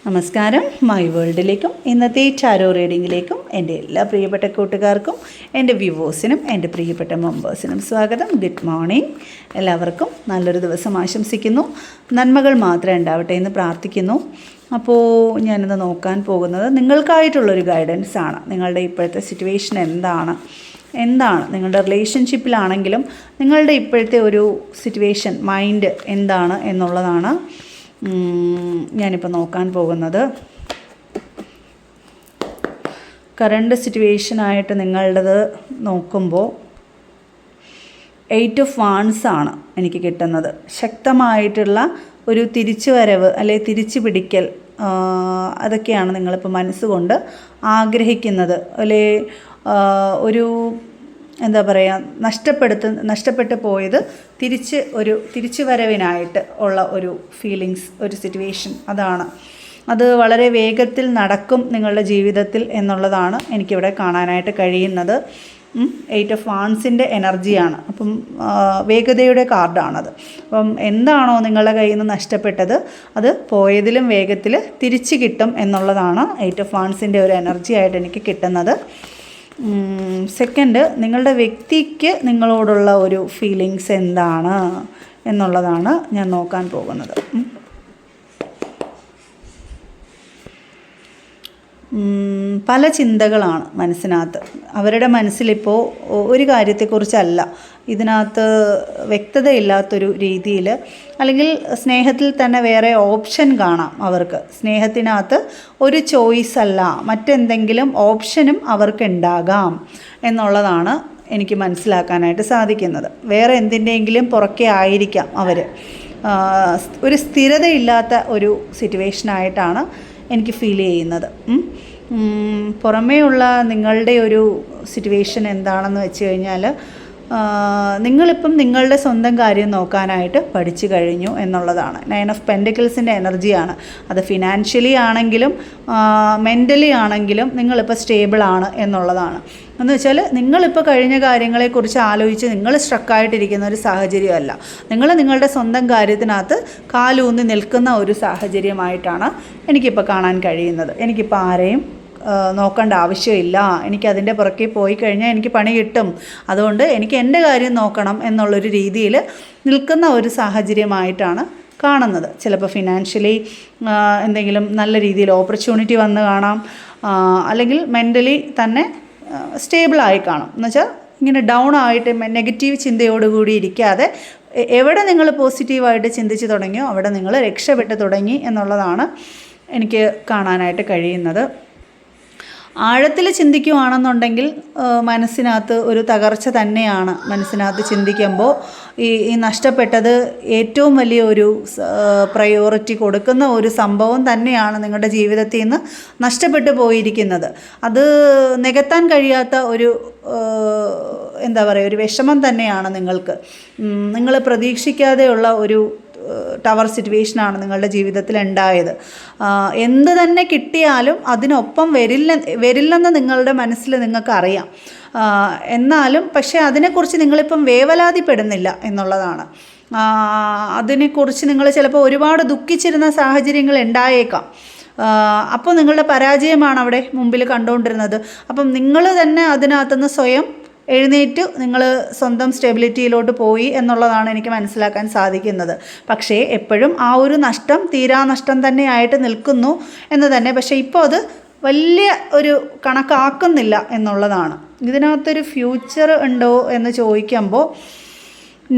നമസ്കാരം, മൈ വേൾഡിലേക്കും ഇന്നത്തെ ടാരോ റീഡിങ്ങിലേക്കും എൻ്റെ എല്ലാ പ്രിയപ്പെട്ട കൂട്ടുകാർക്കും എൻ്റെ വ്യൂവേഴ്സിനും എൻ്റെ പ്രിയപ്പെട്ട മെമ്പേഴ്സിനും സ്വാഗതം. Good morning. എല്ലാവർക്കും നല്ലൊരു ദിവസം ആശംസിക്കുന്നു. നന്മകൾ മാത്രമേ ഉണ്ടാവട്ടെ എന്ന് പ്രാർത്ഥിക്കുന്നു. അപ്പോൾ ഞാനിന്ന് നോക്കാൻ പോകുന്നത് നിങ്ങൾക്കായിട്ടുള്ളൊരു ഗൈഡൻസ് ആണ്. നിങ്ങളുടെ ഇപ്പോഴത്തെ സിറ്റുവേഷൻ എന്താണ് നിങ്ങളുടെ റിലേഷൻഷിപ്പിലാണെങ്കിലും നിങ്ങളുടെ ഇപ്പോഴത്തെ ഒരു സിറ്റുവേഷൻ മൈൻഡ് എന്താണ് എന്നുള്ളതാണ് ഞാനിപ്പോൾ നോക്കാൻ പോകുന്നത്. കറണ്ട് സിറ്റുവേഷനായിട്ട് നിങ്ങളുടേത് നോക്കുമ്പോൾ 8 ഓഫ് വാൺസ് ആണ് എനിക്ക് കിട്ടുന്നത്. ശക്തമായിട്ടുള്ള ഒരു തിരിച്ചുവരവ് അല്ലെ തിരിച്ചു പിടിക്കൽ, അതൊക്കെയാണ് നിങ്ങളിപ്പോൾ മനസ്സുകൊണ്ട് ആഗ്രഹിക്കുന്നത്. അല്ലെ ഒരു എന്താ പറയുക, നഷ്ടപ്പെട്ടു പോയത് തിരിച്ചു വരവിനായിട്ട് ഉള്ള ഒരു ഫീലിങ്സ്, ഒരു സിറ്റുവേഷൻ, അത് വളരെ വേഗത്തിൽ നടക്കും നിങ്ങളുടെ ജീവിതത്തിൽ എന്നുള്ളതാണ് എനിക്കിവിടെ കാണാനായിട്ട് കഴിയുന്നത്. 8 ഓഫ് വാൺസിൻ്റെ എനർജിയാണ്. അപ്പം വേഗതയുടെ കാർഡാണത്. അപ്പം എന്താണോ നിങ്ങളുടെ കയ്യിൽ നിന്ന് നഷ്ടപ്പെട്ടത് അത് പോയതിലും വേഗത്തിൽ തിരിച്ചു കിട്ടും എന്നുള്ളതാണ് 8 ഓഫ് വാൺസിൻ്റെ ഒരു എനർജി ആയിട്ട് എനിക്ക് കിട്ടുന്നത്. സെക്കൻഡ്, നിങ്ങളുടെ വ്യക്തിക്ക് നിങ്ങളോടുള്ള ഒരു ഫീലിങ്സ് എന്താണ് എന്നുള്ളതാണ് ഞാൻ നോക്കാൻ പോകുന്നത്. പല ചിന്തകളാണ് മനസ്സിനകത്ത്. അവരുടെ മനസ്സിലിപ്പോൾ ഒരു കാര്യത്തെക്കുറിച്ചല്ല, ഇതിനകത്ത് വ്യക്തതയില്ലാത്തൊരു രീതിയിൽ, അല്ലെങ്കിൽ സ്നേഹത്തിൽ തന്നെ വേറെ ഓപ്ഷൻ കാണാം അവർക്ക്. സ്നേഹത്തിനകത്ത് ഒരു ചോയ്സ് അല്ല, മറ്റെന്തെങ്കിലും ഓപ്ഷനും അവർക്ക് ഉണ്ടാകാം എന്നുള്ളതാണ് എനിക്ക് മനസ്സിലാക്കാനായിട്ട് സാധിക്കുന്നത്. വേറെ എന്തിൻ്റെയെങ്കിലും പുറകെ ആയിരിക്കാം അവർ. ഒരു സ്ഥിരതയില്ലാത്ത ഒരു സിറ്റുവേഷനായിട്ടാണ് എനിക്ക് ഫീൽ ചെയ്യുന്നത്. പുറമേയുള്ള നിങ്ങളുടെ ഒരു സിറ്റുവേഷൻ എന്താണെന്ന് വെച്ച് കഴിഞ്ഞാൽ, നിങ്ങളിപ്പം നിങ്ങളുടെ സ്വന്തം കാര്യം നോക്കാനായിട്ട് പഠിച്ചു കഴിഞ്ഞു എന്നുള്ളതാണ്. 9 ഓഫ് പെൻറ്റിക്കിൾസിൻ്റെ എനർജിയാണ്. അത് ഫിനാൻഷ്യലി ആണെങ്കിലും മെൻ്റലി ആണെങ്കിലും നിങ്ങളിപ്പോൾ സ്റ്റേബിളാണ് എന്നുള്ളതാണ്. എന്ന് വെച്ചാൽ നിങ്ങളിപ്പോൾ കഴിഞ്ഞ കാര്യങ്ങളെക്കുറിച്ച് ആലോചിച്ച് നിങ്ങൾ സ്ട്രക്കായിട്ടിരിക്കുന്ന ഒരു സാഹചര്യമല്ല. നിങ്ങളുടെ സ്വന്തം കാര്യത്തിനകത്ത് കാലൂന്നി നിൽക്കുന്ന ഒരു സാഹചര്യമായിട്ടാണ് എനിക്കിപ്പോൾ കാണാൻ കഴിയുന്നത്. എനിക്കിപ്പോൾ ആരെയും നോക്കേണ്ട ആവശ്യമില്ല. എനിക്കതിൻ്റെ പുറകെ പോയി കഴിഞ്ഞാൽ എനിക്ക് പണി കിട്ടും, അതുകൊണ്ട് എനിക്ക് എൻ്റെ കാര്യം നോക്കണം എന്നുള്ളൊരു രീതിയിൽ നിൽക്കുന്ന ഒരു സാഹചര്യമായിട്ടാണ് കാണുന്നത്. ചിലപ്പോൾ ഫിനാൻഷ്യലി എന്തെങ്കിലും നല്ല രീതിയിൽ ഓപ്പർച്യൂണിറ്റി വന്ന് കാണാം, അല്ലെങ്കിൽ മെൻ്റലി തന്നെ സ്റ്റേബിളായി കാണും. എന്നുവെച്ചാൽ ഇങ്ങനെ ഡൗൺ ആയിട്ട് നെഗറ്റീവ് ചിന്തയോടുകൂടി ഇരിക്കാതെ എവിടെ നിങ്ങൾ പോസിറ്റീവായിട്ട് ചിന്തിച്ച് തുടങ്ങിയോ അവിടെ നിങ്ങൾ രക്ഷപ്പെട്ട് തുടങ്ങി എന്നുള്ളതാണ് എനിക്ക് കാണാനായിട്ട് കഴിയുന്നത്. ആഴത്തിൽ ചിന്തിക്കുകയാണെന്നുണ്ടെങ്കിൽ മനസ്സിനകത്ത് ഒരു തകർച്ച തന്നെയാണ്. മനസ്സിനകത്ത് ചിന്തിക്കുമ്പോൾ ഈ നഷ്ടപ്പെട്ടത് ഏറ്റവും വലിയ ഒരു പ്രയോറിറ്റി കൊടുക്കുന്ന ഒരു സംഭവം തന്നെയാണ് നിങ്ങളുടെ ജീവിതത്തിൽ നിന്ന് നഷ്ടപ്പെട്ടു പോയിരിക്കുന്നത്. അത് നികത്താൻ കഴിയാത്ത ഒരു എന്താ പറയുക, ഒരു വിഷമം തന്നെയാണ് നിങ്ങൾക്ക്. നിങ്ങൾ പ്രതീക്ഷിക്കാതെയുള്ള ഒരു ടവർ സിറ്റുവേഷനാണ് നിങ്ങളുടെ ജീവിതത്തിൽ ഉണ്ടായത്. എന്ത് തന്നെ കിട്ടിയാലും അതിനൊപ്പം വരില്ലെന്ന് നിങ്ങളുടെ മനസ്സിൽ നിങ്ങൾക്കറിയാം. എന്നാലും പക്ഷേ അതിനെക്കുറിച്ച് നിങ്ങളിപ്പം വേവലാതിപ്പെടുന്നില്ല എന്നുള്ളതാണ്. അതിനെക്കുറിച്ച് നിങ്ങൾ ചിലപ്പോൾ ഒരുപാട് ദുഃഖിച്ചിരുന്ന സാഹചര്യങ്ങൾ ഉണ്ടായേക്കാം. അപ്പോൾ നിങ്ങളുടെ പരാജയമാണ് അവിടെ മുമ്പിൽ കണ്ടുകൊണ്ടിരുന്നത്. അപ്പം നിങ്ങൾ തന്നെ അതിനകത്തുനിന്ന് സ്വയം എഴുന്നേറ്റ് നിങ്ങൾ സ്വന്തം സ്റ്റെബിലിറ്റിയിലോട്ട് പോയി എന്നുള്ളതാണ് എനിക്ക് മനസ്സിലാക്കാൻ സാധിക്കുന്നത്. പക്ഷേ എപ്പോഴും ആ ഒരു നഷ്ടം തീരാനഷ്ടം തന്നെയായിട്ട് നിൽക്കുന്നു എന്ന് തന്നെ. പക്ഷേ ഇപ്പോൾ അത് വലിയ ഒരു കണക്കാക്കുന്നില്ല എന്നുള്ളതാണ്. ഇതിനകത്തൊരു ഫ്യൂച്ചർ ഉണ്ടോ എന്ന് ചോദിക്കുമ്പോൾ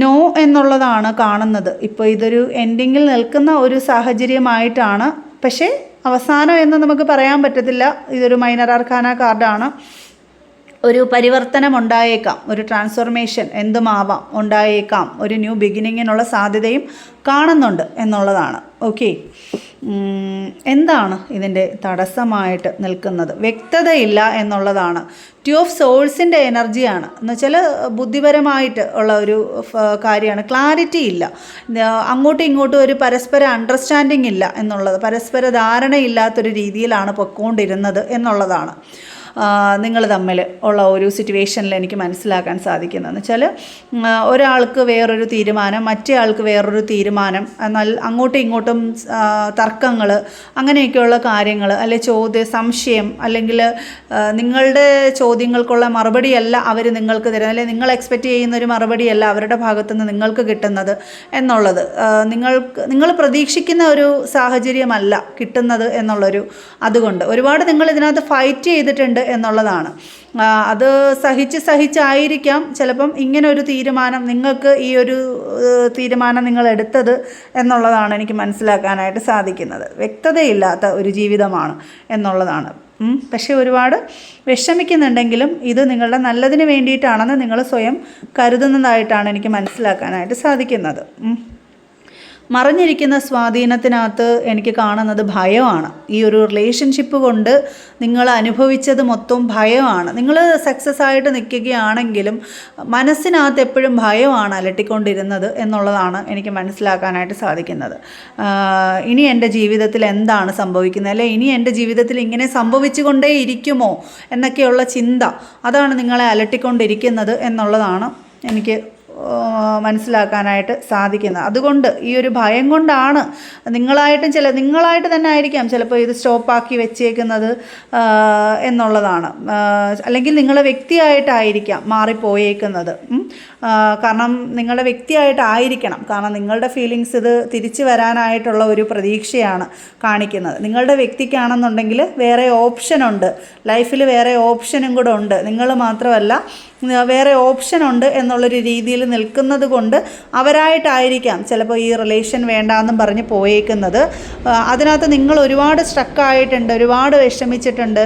നോ എന്നുള്ളതാണ് കാണുന്നത്. ഇപ്പോൾ ഇതൊരു എൻഡിങ്ങിൽ നിൽക്കുന്ന ഒരു സാഹചര്യമായിട്ടാണ്. പക്ഷേ അവസാനം എന്ന് നമുക്ക് പറയാൻ പറ്റത്തില്ല. ഇതൊരു മൈനർ ആർക്കാന കാർഡാണ്. ഒരു പരിവർത്തനം ഉണ്ടായേക്കാം, ഒരു ട്രാൻസ്ഫോർമേഷൻ എന്തുമാവാം ഉണ്ടായേക്കാം, ഒരു ന്യൂ ബിഗിനിങ്ങിനുള്ള സാധ്യതയും കാണുന്നുണ്ട് എന്നുള്ളതാണ്. ഓക്കെ, എന്താണ് ഇതിൻ്റെ തടസ്സമായിട്ട് നിൽക്കുന്നത്? വ്യക്തതയില്ല എന്നുള്ളതാണ്. 2 ഓഫ് സോൾസിൻ്റെ എനർജിയാണ്. എന്ന് വെച്ചാൽ ബുദ്ധിപരമായിട്ട് ഉള്ള ഒരു കാര്യമാണ്. ക്ലാരിറ്റി ഇല്ല, അങ്ങോട്ടും ഇങ്ങോട്ടും ഒരു പരസ്പര അണ്ടർസ്റ്റാൻഡിങ് ഇല്ല എന്നുള്ളത്, പരസ്പര ധാരണയില്ലാത്തൊരു രീതിയിലാണ് പൊയ്ക്കൊണ്ടിരുന്നത് എന്നുള്ളതാണ്. നിങ്ങൾ തമ്മിൽ ഉള്ള ഒരു സിറ്റുവേഷനിൽ എനിക്ക് മനസ്സിലാക്കാൻ സാധിക്കുന്നതെന്ന് വെച്ചാൽ ഒരാൾക്ക് വേറൊരു തീരുമാനം, മറ്റേ ആൾക്ക് വേറൊരു തീരുമാനം, എന്നാൽ അങ്ങോട്ടും ഇങ്ങോട്ടും തർക്കങ്ങൾ, അങ്ങനെയൊക്കെയുള്ള കാര്യങ്ങൾ, അല്ലെ സംശയം, അല്ലെങ്കിൽ നിങ്ങളുടെ ചോദ്യങ്ങൾക്കുള്ള മറുപടിയല്ല അവർ നിങ്ങൾക്ക് തരുന്നത്, അല്ലെങ്കിൽ നിങ്ങൾ എക്സ്പെക്റ്റ് ചെയ്യുന്ന ഒരു മറുപടിയല്ല അവരുടെ ഭാഗത്തുനിന്ന് നിങ്ങൾക്ക് കിട്ടുന്നത് എന്നുള്ളത്, നിങ്ങൾ പ്രതീക്ഷിക്കുന്ന ഒരു സാഹചര്യമല്ല കിട്ടുന്നത് എന്നുള്ളൊരു അതുകൊണ്ട് ഒരുപാട് നിങ്ങൾ ഇതിനകത്ത് ഫൈറ്റ് ചെയ്തിട്ടുണ്ട് എന്നുള്ളതാണ്. അത് സഹിച്ചായിരിക്കാം ചിലപ്പം ഇങ്ങനെ ഒരു തീരുമാനം, നിങ്ങൾക്ക് ഈ ഒരു തീരുമാനം നിങ്ങൾ എടുത്തത് എന്നുള്ളതാണ് എനിക്ക് മനസ്സിലാക്കാനായിട്ട് സാധിക്കുന്നത്. വ്യക്തതയില്ലാത്ത ഒരു ജീവിതമാണ് എന്നുള്ളതാണ്. പക്ഷേ ഒരുപാട് വിഷമിക്കുന്നുണ്ടെങ്കിലും ഇത് നിങ്ങളുടെ നല്ലതിന് വേണ്ടിയിട്ടാണെന്ന് നിങ്ങൾ സ്വയം കരുതുന്നതായിട്ടാണ് എനിക്ക് മനസ്സിലാക്കാനായിട്ട് സാധിക്കുന്നത്. മറഞ്ഞിരിക്കുന്ന സ്വാധീനത്തിനകത്ത് എനിക്ക് കാണുന്നത് ഭയമാണ്. ഈ ഒരു റിലേഷൻഷിപ്പ് കൊണ്ട് നിങ്ങൾ അനുഭവിച്ചത് മൊത്തം ഭയമാണ്. നിങ്ങൾ സക്സസ് ആയിട്ട് നിൽക്കുകയാണെങ്കിലും മനസ്സിനകത്ത് എപ്പോഴും ഭയമാണ് അലട്ടിക്കൊണ്ടിരുന്നത് എന്നുള്ളതാണ് എനിക്ക് മനസ്സിലാക്കാനായിട്ട് സാധിക്കുന്നത്. ഇനി എൻ്റെ ജീവിതത്തിൽ എന്താണ് സംഭവിക്കുന്നത്, അല്ലെ ഇനി എൻ്റെ ജീവിതത്തിൽ ഇങ്ങനെ സംഭവിച്ചു കൊണ്ടേ ഇരിക്കുമോ എന്നൊക്കെയുള്ള ചിന്ത, അതാണ് നിങ്ങളെ അലട്ടിക്കൊണ്ടിരിക്കുന്നത് എന്നുള്ളതാണ് എനിക്ക് മനസ്സിലാക്കാനായിട്ട് സാധിക്കുന്നത്. അതുകൊണ്ട് ഈ ഒരു ഭയം കൊണ്ടാണ് നിങ്ങളായിട്ട് തന്നെ ആയിരിക്കാം ചിലപ്പോൾ ഇത് സ്റ്റോപ്പാക്കി വെച്ചേക്കുന്നത് എന്നുള്ളതാണ്. അല്ലെങ്കിൽ നിങ്ങളെ വ്യക്തിയായിട്ടായിരിക്കാം മാറിപ്പോയേക്കുന്നത്. കാരണം നിങ്ങളുടെ വ്യക്തിയായിട്ടായിരിക്കണം. കാരണം നിങ്ങളുടെ ഫീലിങ്സ് ഇത് തിരിച്ചു വരാനായിട്ടുള്ള ഒരു പ്രതീക്ഷയാണ് കാണിക്കുന്നത്. നിങ്ങളുടെ വ്യക്തിക്കാണെന്നുണ്ടെങ്കിൽ വേറെ ഓപ്ഷനുണ്ട്, ലൈഫിൽ വേറെ ഓപ്ഷനും കൂടെ ഉണ്ട്. നിങ്ങൾ മാത്രമല്ല, വേറെ ഓപ്ഷനുണ്ട് എന്നുള്ളൊരു രീതിയിൽ നിൽക്കുന്നത് കൊണ്ട് അവരായിട്ടായിരിക്കാം ചിലപ്പോൾ ഈ റിലേഷൻ വേണ്ടാന്നും പറഞ്ഞ് പോയേക്കുന്നത്. അതിനകത്ത് നിങ്ങൾ ഒരുപാട് സ്ട്രക്കായിട്ടുണ്ട്, ഒരുപാട് വിഷമിച്ചിട്ടുണ്ട്,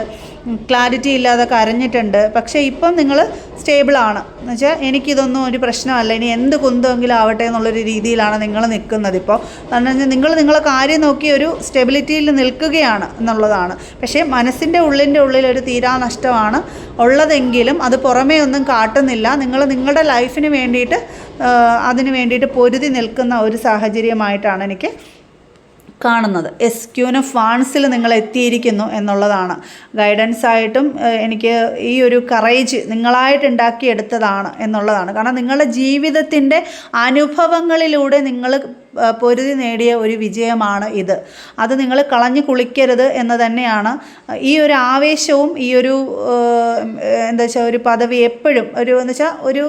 ക്ലാരിറ്റി ഇല്ലാതെ കരഞ്ഞിട്ടുണ്ട്. പക്ഷേ ഇപ്പം നിങ്ങൾ സ്റ്റേബിളാണ് എന്ന് വെച്ചാൽ എനിക്കിതൊന്നും ഒരു പ്രശ്നമല്ല, ഇനി എന്ത് കുന്തെങ്കിലും ആവട്ടെ എന്നുള്ളൊരു രീതിയിലാണ് നിങ്ങൾ നിൽക്കുന്നത് ഇപ്പോൾ. കാരണം നിങ്ങളെ കാര്യം നോക്കി ഒരു സ്റ്റെബിലിറ്റിയിൽ നിൽക്കുകയാണ് എന്നുള്ളതാണ്. പക്ഷേ മനസ്സിൻ്റെ ഉള്ളിൽ ഒരു തീരാ നഷ്ടമാണ് ഉള്ളതെങ്കിലും അത് പുറമേ ഒന്നും കാട്ടുന്നില്ല. നിങ്ങളുടെ ലൈഫിന് വേണ്ടിയിട്ട് അതിന് വേണ്ടിയിട്ട് പൊരുതി നിൽക്കുന്ന ഒരു സാഹചര്യമായിട്ടാണ് എനിക്ക് കാണുന്നത്. ക്യൂൻ ഓഫ് വാൺസിൽ നിങ്ങൾ എത്തിയിരിക്കുന്നു എന്നുള്ളതാണ്. ഗൈഡൻസായിട്ടും എനിക്ക് ഈ ഒരു കറേജ് നിങ്ങളായിട്ട് ഉണ്ടാക്കിയെടുത്തതാണ് എന്നുള്ളതാണ്. കാരണം നിങ്ങളുടെ ജീവിതത്തിൻ്റെ അനുഭവങ്ങളിലൂടെ നിങ്ങൾ പൊരുതി നേടിയ ഒരു വിജയമാണ് ഇത്. അത് നിങ്ങൾ കളഞ്ഞു കുളിക്കരുത് എന്ന് തന്നെയാണ്. ഈ ഒരു ആവേശവും ഈ ഒരു എന്താ വെച്ചാൽ ഒരു പദവി എപ്പോഴും ഒരു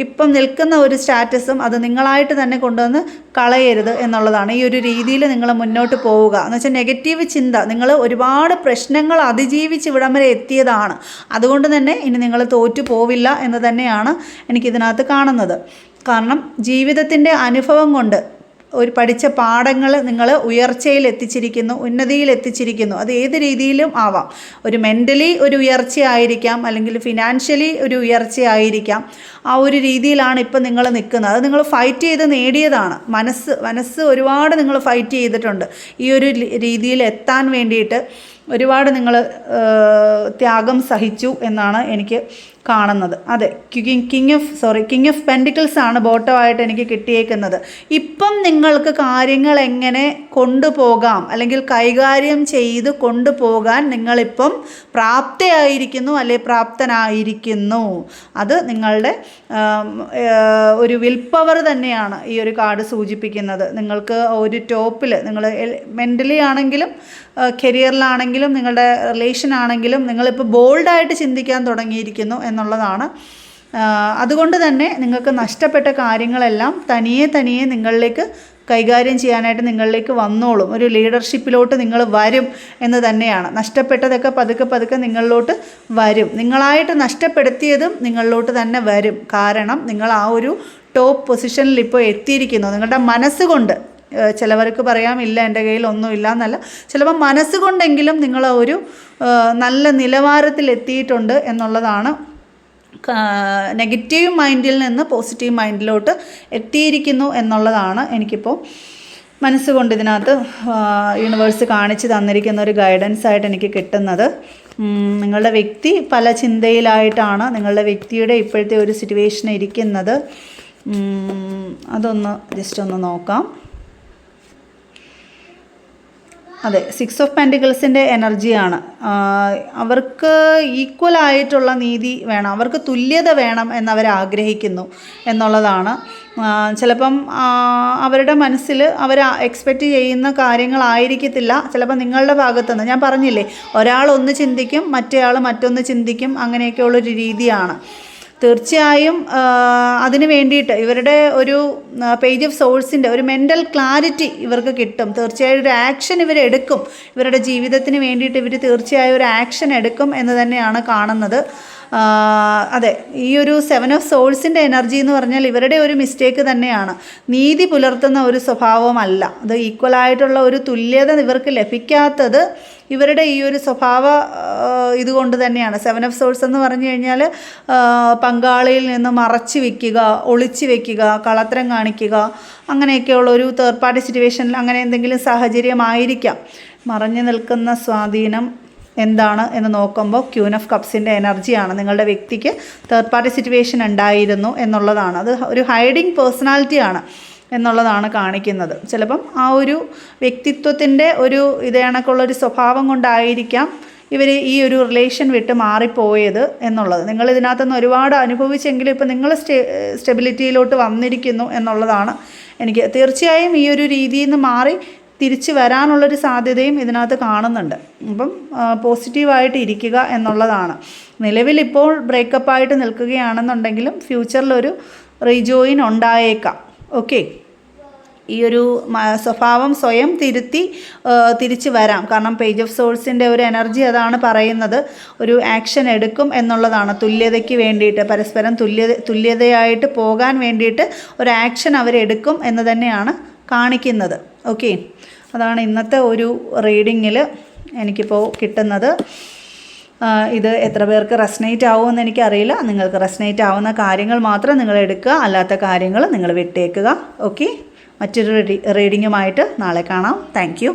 ഇപ്പം നിൽക്കുന്ന ഒരു സ്റ്റാറ്റസും അത് നിങ്ങളായിട്ട് തന്നെ കൊണ്ടുവന്ന് കളയരുത് എന്നുള്ളതാണ്. ഈ ഒരു രീതിയിൽ നിങ്ങൾ മുന്നോട്ട് പോവുക എന്ന് വെച്ചാൽ നെഗറ്റീവ് ചിന്ത, നിങ്ങൾ ഒരുപാട് പ്രശ്നങ്ങൾ അതിജീവിച്ച് ഇവിടം വരെ എത്തിയതാണ്. അതുകൊണ്ട് തന്നെ ഇനി നിങ്ങൾ തോറ്റു പോവില്ല എന്ന് തന്നെയാണ് എനിക്കിതിനകത്ത് കാണുന്നത്. കാരണം ജീവിതത്തിൻ്റെ അനുഭവം കൊണ്ട് ഒരു പഠിച്ച പാഠങ്ങൾ നിങ്ങൾ ഉയർച്ചയിൽ എത്തിച്ചിരിക്കുന്നു, ഉന്നതിയിൽ എത്തിച്ചിരിക്കുന്നു. അത് ഏത് രീതിയിലും ആവാം. ഒരു മെൻ്റലി ഒരു ഉയർച്ചയായിരിക്കാം, അല്ലെങ്കിൽ ഫിനാൻഷ്യലി ഒരു ഉയർച്ചയായിരിക്കാം. ആ ഒരു രീതിയിലാണ് ഇപ്പം നിങ്ങൾ നിൽക്കുന്നത്. അത് നിങ്ങൾ ഫൈറ്റ് ചെയ്ത് നേടിയതാണ്. മനസ്സ് ഒരുപാട് നിങ്ങൾ ഫൈറ്റ് ചെയ്തിട്ടുണ്ട്. ഈ ഒരു രീതിയിൽ എത്താൻ വേണ്ടിയിട്ട് ഒരുപാട് നിങ്ങൾ ത്യാഗം സഹിച്ചു എന്നാണ് എനിക്ക് കാണുന്നത്. അതെ, കിങ് ഓഫ് പെൻഡിക്കിൾസ് ആണ് ബോട്ടമായിട്ട് എനിക്ക് കിട്ടിയേക്കുന്നത്. ഇപ്പം നിങ്ങൾക്ക് കാര്യങ്ങൾ എങ്ങനെ കൊണ്ടുപോകാം, അല്ലെങ്കിൽ കൈകാര്യം ചെയ്ത് കൊണ്ടുപോകാൻ നിങ്ങളിപ്പം പ്രാപ്തയായിരിക്കുന്നു, അല്ലെ പ്രാപ്തനായിരിക്കുന്നു. അത് നിങ്ങളുടെ ഒരു വിൽ പവർ തന്നെയാണ് ഈ ഒരു കാർഡ് സൂചിപ്പിക്കുന്നത്. നിങ്ങൾക്ക് ഒരു ടോപ്പിൽ നിങ്ങൾ മെൻ്റലി ആണെങ്കിലും കരിയറിലാണെങ്കിലും നിങ്ങളുടെ റിലേഷൻ ആണെങ്കിലും നിങ്ങളിപ്പോൾ ബോൾഡായിട്ട് ചിന്തിക്കാൻ തുടങ്ങിയിരിക്കുന്നു എന്നുള്ളതാണ്. അതുകൊണ്ട് തന്നെ നിങ്ങൾക്ക് നഷ്ടപ്പെട്ട കാര്യങ്ങളെല്ലാം തനിയെ നിങ്ങളിലേക്ക് കൈകാര്യം ചെയ്യാനായിട്ട് നിങ്ങളിലേക്ക് വന്നോളും. ഒരു ലീഡർഷിപ്പിലോട്ട് നിങ്ങൾ വരും എന്ന് തന്നെയാണ്. നഷ്ടപ്പെട്ടതൊക്കെ പതുക്കെ നിങ്ങളിലോട്ട് വരും. നിങ്ങളായിട്ട് നഷ്ടപ്പെടുത്തിയതും നിങ്ങളിലോട്ട് തന്നെ വരും. കാരണം നിങ്ങൾ ആ ഒരു ടോപ്പ് പൊസിഷനിൽ ഇപ്പോൾ എത്തിയിരിക്കുന്നു. നിങ്ങളുടെ മനസ്സുകൊണ്ട്, ചിലവർക്ക് പറയാം ഇല്ല എൻ്റെ കയ്യിൽ ഒന്നുമില്ല എന്നല്ല, ചിലപ്പോൾ മനസ്സുകൊണ്ടെങ്കിലും നിങ്ങൾ ഒരു നല്ല നിലവാരത്തിൽ എത്തിയിട്ടുണ്ട് എന്നുള്ളതാണ്. നെഗറ്റീവ് മൈൻഡിൽ നിന്ന് പോസിറ്റീവ് മൈൻഡിലോട്ട് എത്തിയിരിക്കുന്നു എന്നുള്ളതാണ് എനിക്കിപ്പോൾ മനസ്സുകൊണ്ട് ഇതിനകത്ത് യൂണിവേഴ്സ് കാണിച്ച് തന്നിരിക്കുന്ന ഒരു ഗൈഡൻസ് ആയിട്ട് എനിക്ക് കിട്ടുന്നത്. നിങ്ങളുടെ വ്യക്തി പല ചിന്തയിലായിട്ടാണ് നിങ്ങളുടെ വ്യക്തിയുടെ ഇപ്പോഴത്തെ ഒരു സിറ്റുവേഷൻ ഇരിക്കുന്നത്. അതൊന്ന് ജസ്റ്റ് ഒന്ന് നോക്കാം. അതെ, 6 ഓഫ് പെൻറ്റിക്കിൾസിൻ്റെ എനർജിയാണ്. അവർക്ക് ഈക്വൽ ആയിട്ടുള്ള നീതി വേണം, അവർക്ക് തുല്യത വേണം എന്നവർ ആഗ്രഹിക്കുന്നു എന്നുള്ളതാണ്. ചിലപ്പം അവരുടെ മനസ്സിൽ അവർ എക്സ്പെക്റ്റ് ചെയ്യുന്ന കാര്യങ്ങളായിരിക്കത്തില്ല ചിലപ്പോൾ നിങ്ങളുടെ ഭാഗത്തുനിന്ന്. ഞാൻ പറഞ്ഞില്ലേ, ഒരാൾ ഒന്ന് ചിന്തിക്കും, മറ്റേയാൾ മറ്റൊന്ന് ചിന്തിക്കും, അങ്ങനെയൊക്കെയുള്ളൊരു രീതിയാണ്. തീർച്ചയായും അതിന് വേണ്ടിയിട്ട് ഇവരുടെ ഒരു പേജ് ഓഫ് സോഴ്സിൻ്റെ ഒരു മെൻ്റൽ ക്ലാരിറ്റി ഇവർക്ക് കിട്ടും. തീർച്ചയായും ഒരു ആക്ഷൻ ഇവരെടുക്കും, ഇവരുടെ ജീവിതത്തിന് വേണ്ടിയിട്ട് ഇവർ തീർച്ചയായും ഒരു ആക്ഷൻ എടുക്കും എന്ന് തന്നെയാണ് കാണുന്നത്. അതെ, ഈ ഒരു 7 ഓഫ് സോഴ്സിൻ്റെ എനർജി എന്ന് പറഞ്ഞാൽ ഇവരുടെ ഒരു മിസ്റ്റേക്ക് തന്നെയാണ്. നീതി പുലർത്തുന്ന ഒരു സ്വഭാവമല്ല അത്. ഈക്വലായിട്ടുള്ള ഒരു തുല്യത ഇവർക്ക് ലഭിക്കാത്തത് ഇവരുടെ ഈ ഒരു സ്വഭാവ ഇതുകൊണ്ട് തന്നെയാണ്. 7 ഓഫ് സോഴ്സ് എന്ന് പറഞ്ഞു കഴിഞ്ഞാൽ പങ്കാളിയിൽ നിന്ന് മറച്ചു വയ്ക്കുക, ഒളിച്ചു വയ്ക്കുക, കളത്തരം കാണിക്കുക, അങ്ങനെയൊക്കെയുള്ളൊരു തേർഡ് പാർട്ടി സിറ്റുവേഷനിൽ അങ്ങനെ എന്തെങ്കിലും സാഹചര്യമായിരിക്കാം. മറഞ്ഞു നിൽക്കുന്ന സ്വാധീനം എന്താണ് എന്ന് നോക്കുമ്പോൾ ക്യൂൻ ഓഫ് കപ്സിൻ്റെ എനർജിയാണ്. നിങ്ങളുടെ വ്യക്തിക്ക് തേർഡ് പാർട്ടി സിറ്റുവേഷൻ ഉണ്ടായിരുന്നു എന്നുള്ളതാണ്. അത് ഒരു ഹൈഡിങ് പേഴ്സണാലിറ്റിയാണ് എന്നുള്ളതാണ് കാണിക്കുന്നത്. ചിലപ്പം ആ ഒരു വ്യക്തിത്വത്തിൻ്റെ ഒരു കണക്കുള്ളൊരു സ്വഭാവം കൊണ്ടായിരിക്കാം ഇവർ ഈ ഒരു റിലേഷൻ വിട്ട് മാറിപ്പോയത് എന്നുള്ളത്. നിങ്ങൾ ഇതിനകത്തുനിന്ന് ഒരുപാട് അനുഭവിച്ചെങ്കിലും ഇപ്പം നിങ്ങൾ സ്റ്റെബിലിറ്റിയിലോട്ട് വന്നിരിക്കുന്നു എന്നുള്ളതാണ് എനിക്ക്. തീർച്ചയായും ഈ ഒരു രീതിയിൽ നിന്ന് മാറി തിരിച്ചു വരാനുള്ളൊരു സാധ്യതയും ഇതിനകത്ത് കാണുന്നുണ്ട്. അപ്പം പോസിറ്റീവായിട്ട് ഇരിക്കുക എന്നുള്ളതാണ്. നിലവിലിപ്പോൾ ബ്രേക്കപ്പായിട്ട് നിൽക്കുകയാണെന്നുണ്ടെങ്കിലും ഫ്യൂച്ചറിലൊരു റീജോയിൻ ഉണ്ടായേക്കാം. ഓക്കെ, ഈ ഒരു സ്വഭാവം സ്വയം തിരിച്ച് വരാം. കാരണം പേജ് ഓഫ് സോഴ്സിൻ്റെ ഒരു എനർജി അതാണ് പറയുന്നത്. ഒരു ആക്ഷൻ എടുക്കും എന്നുള്ളതാണ്. തുല്യതയ്ക്ക് വേണ്ടിയിട്ട്, പരസ്പരം തുല്യതയായിട്ട് പോകാൻ വേണ്ടിയിട്ട് ഒരു ആക്ഷൻ അവരെടുക്കും എന്ന് തന്നെയാണ് കാണിക്കുന്നത്. ഓക്കെ, അതാണ് ഇന്നത്തെ ഒരു റീഡിങ്ങിൽ എനിക്കിപ്പോൾ കിട്ടുന്നത്. ഇത് എത്ര പേർക്ക് റെസനേറ്റ് ആവുമെന്ന് എനിക്കറിയില്ല. നിങ്ങൾക്ക് റെസനേറ്റ് ആവുന്ന കാര്യങ്ങൾ മാത്രം നിങ്ങൾ എടുക്കുക, അല്ലാത്ത കാര്യങ്ങൾ നിങ്ങൾ വിട്ടേക്കുക. ഓക്കെ, മറ്റൊരു റീഡിങ്ങുമായിട്ട് നാളെ കാണാം. Thank you.